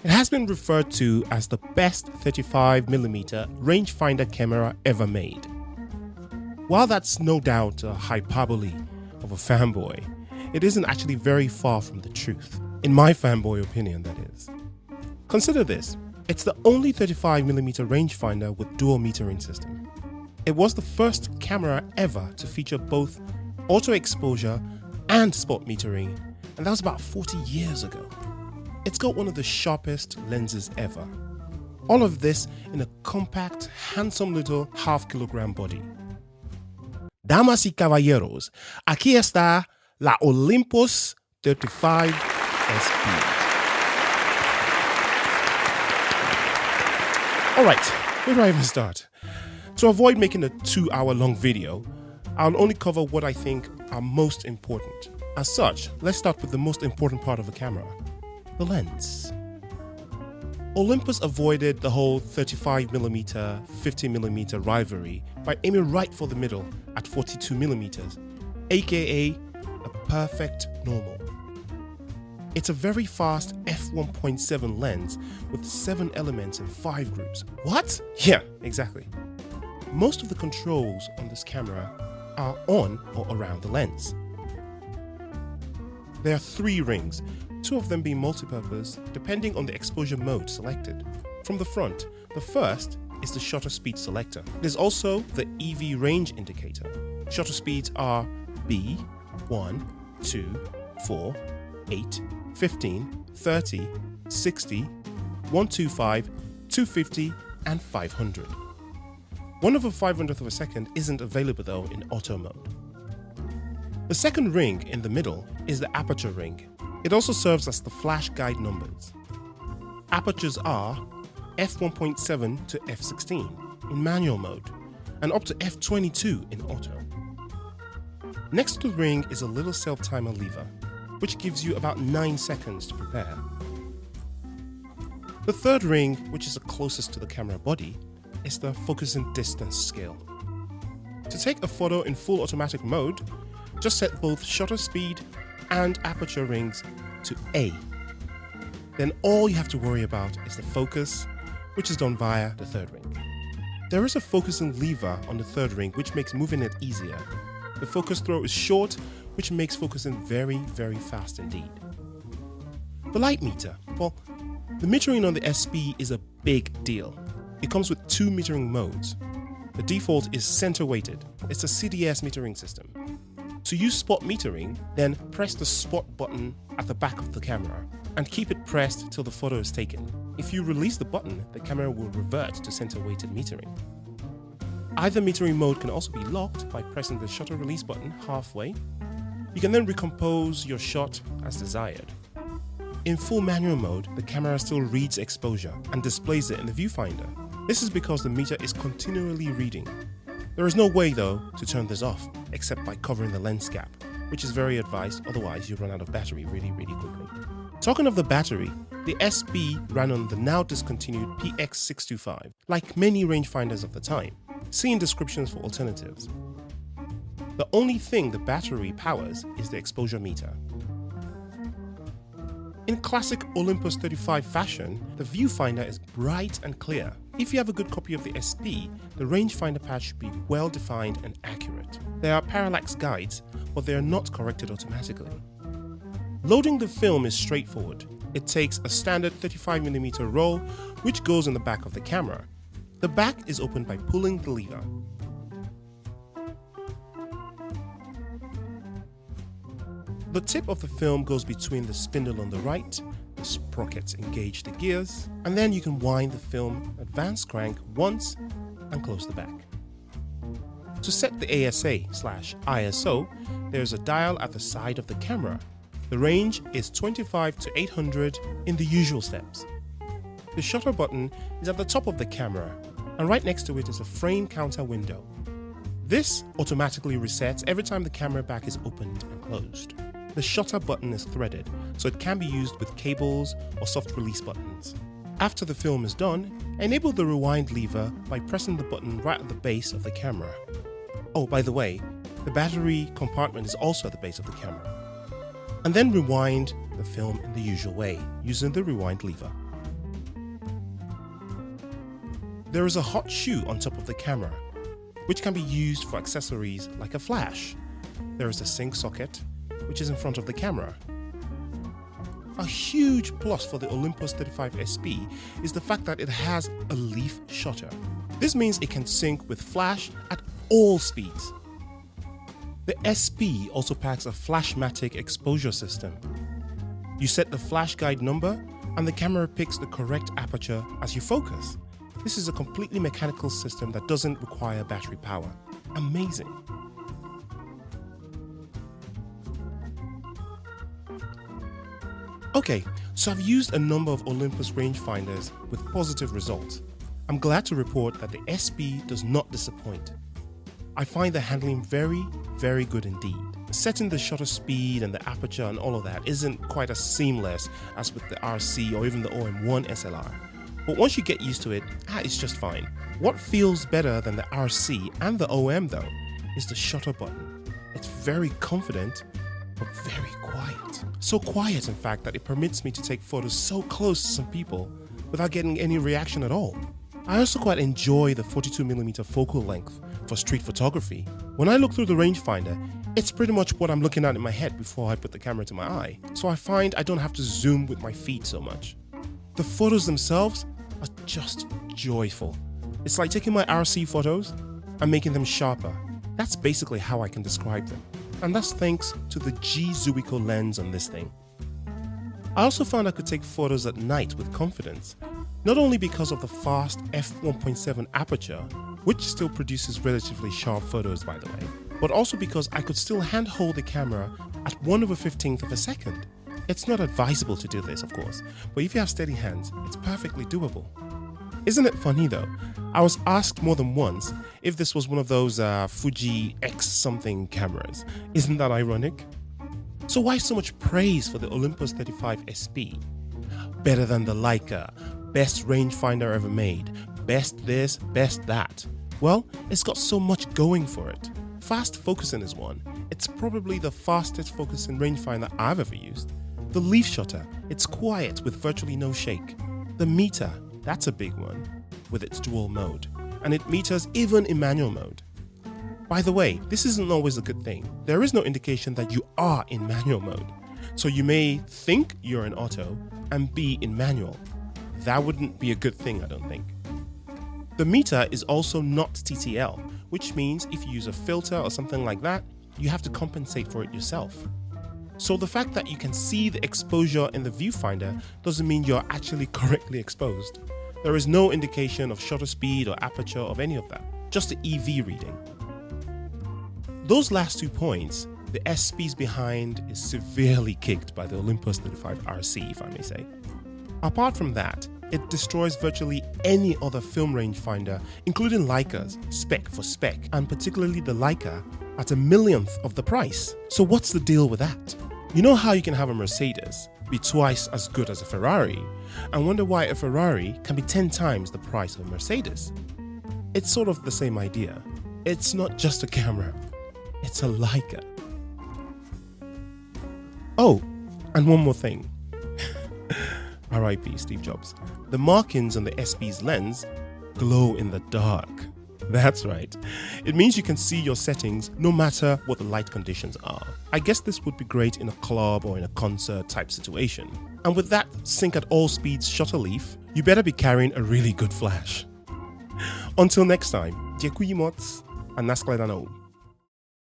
It has been referred to as the best 35mm rangefinder camera ever made. While that's no doubt a hyperbole of a fanboy, it isn't actually very far from the truth. In my fanboy opinion, that is. Consider this, it's the only 35mm rangefinder with dual metering system. It was the first camera ever to feature both auto exposure and spot metering, and that was about 40 years ago. It's got one of the sharpest lenses ever. All of this in a compact, handsome little half-kilogram body. Damas y caballeros, aquí está la Olympus 35SP. Alright, where do I even start? To avoid making a 2-hour-long video, I'll only cover what I think are most important. As such, let's start with the most important part of a camera, the lens. Olympus avoided the whole 35mm, 50mm rivalry by aiming right for the middle at 42mm, aka a perfect normal. It's a very fast f1.7 lens with 7 elements and 5 groups. What? Yeah, exactly. Most of the controls on this camera are on or around the lens. There are 3 rings, 2 of them being multipurpose depending on the exposure mode selected. From the front, the first is the shutter speed selector. There's also the EV range indicator. Shutter speeds are B, 1, 2, 4, 8, 15, 30, 60, 125, 250, and 500. 1/500th of a second isn't available though in auto mode. The second ring in the middle is the aperture ring. It also serves as the flash guide numbers. Apertures are f1.7 to f16 in manual mode and up to f22 in auto. Next to the ring is a little self-timer lever, which gives you about 9 seconds to prepare. The third ring, which is the closest to the camera body, is the focusing distance scale. To take a photo in full automatic mode, just set both shutter speed and aperture rings to A. Then all you have to worry about is the focus, which is done via the third ring. There is a focusing lever on the third ring which makes moving it easier. The focus throw is short, which makes focusing very, very fast indeed. The light meter. Well, the metering on the SP is a big deal. It comes with 2 metering modes. The default is center weighted. It's a CDS metering system. To use spot metering, then press the spot button at the back of the camera and keep it pressed till the photo is taken. If you release the button, the camera will revert to center weighted metering. Either metering mode can also be locked by pressing the shutter release button halfway. You can then recompose your shot as desired. In full manual mode, the camera still reads exposure and displays it in the viewfinder. This is because the meter is continually reading. There is no way though to turn this off except by covering the lens gap, which is very advised, otherwise you run out of battery really quickly. Talking of the battery, the SP ran on the now discontinued PX625, like many rangefinders of the time. See in descriptions for alternatives. The only thing the battery powers is the exposure meter. In classic Olympus 35 fashion, the viewfinder is bright and clear. If you have a good copy of the SP, the rangefinder patch should be well defined and accurate. There are parallax guides, but they are not corrected automatically. Loading the film is straightforward. It takes a standard 35mm roll, which goes in the back of the camera. The back is opened by pulling the lever. The tip of the film goes between the spindle on the right, the sprockets engage the gears, and then you can wind the film advance crank once and close the back. To set the ASA/ISO, there's a dial at the side of the camera. The range is 25 to 800 in the usual steps. The shutter button is at the top of the camera, and right next to it is a frame counter window. This automatically resets every time the camera back is opened and closed. The shutter button is threaded, so it can be used with cables or soft release buttons. After the film is done, enable the rewind lever by pressing the button right at the base of the camera. Oh, by the way, the battery compartment is also at the base of the camera. And then rewind the film in the usual way, using the rewind lever. There is a hot shoe on top of the camera, which can be used for accessories like a flash. There is a sync socket, which is in front of the camera. A huge plus for the Olympus 35SP is the fact that it has a leaf shutter. This means it can sync with flash at all speeds. The SP also packs a flashmatic exposure system. You set the flash guide number and the camera picks the correct aperture as you focus. This is a completely mechanical system that doesn't require battery power. Amazing. Okay, so I've used a number of Olympus rangefinders with positive results. I'm glad to report that the SP does not disappoint. I find the handling very, very good indeed. Setting the shutter speed and the aperture and all of that isn't quite as seamless as with the RC or even the OM1 SLR. But once you get used to it, it's just fine. What feels better than the RC and the OM though is the shutter button. It's very confident, but very quiet. So quiet in fact that it permits me to take photos so close to some people without getting any reaction at all. I also quite enjoy the 42mm focal length for street photography. When I look through the rangefinder, it's pretty much what I'm looking at in my head before I put the camera to my eye. So I find I don't have to zoom with my feet so much. The photos themselves are just joyful. It's like taking my RC photos and making them sharper. That's basically how I can describe them. And that's thanks to the G.Zuiko lens on this thing. I also found I could take photos at night with confidence, not only because of the fast f1.7 aperture, which still produces relatively sharp photos by the way, but also because I could still handhold the camera at 1/15 of a second. It's not advisable to do this, of course, but if you have steady hands, it's perfectly doable. Isn't it funny though? I was asked more than once if this was one of those Fuji X something cameras. Isn't that ironic? So why so much praise for the Olympus 35SP? Better than the Leica, best rangefinder ever made, best this, best that. Well, it's got so much going for it. Fast focusing is one. It's probably the fastest focusing rangefinder I've ever used. The leaf shutter, it's quiet with virtually no shake. The meter, that's a big one, with its dual mode, and it meters even in manual mode. By the way, this isn't always a good thing. There is no indication that you are in manual mode. So you may think you're in auto and be in manual. That wouldn't be a good thing, I don't think. The meter is also not TTL, which means if you use a filter or something like that, you have to compensate for it yourself. So the fact that you can see the exposure in the viewfinder doesn't mean you're actually correctly exposed. There is no indication of shutter speed or aperture of any of that, just the EV reading. Those last 2 points, the SP's behind is severely kicked by the Olympus 35RC, if I may say. Apart from that, it destroys virtually any other film rangefinder, including Leica's, spec for spec, and particularly the Leica at 1/1,000,000th of the price. So what's the deal with that? You know how you can have a Mercedes be twice as good as a Ferrari, and wonder why a Ferrari can be 10 times the price of a Mercedes? It's sort of the same idea. It's not just a camera, it's a Leica. Oh, and one more thing. R.I.P. Steve Jobs. The markings on the SP's lens glow in the dark. That's right. It means you can see your settings no matter what the light conditions are. I guess this would be great in a club or in a concert type situation. And with that sync at all speeds shutter leaf, you better be carrying a really good flash. Until next time, dziękuję moc, a nashledanou.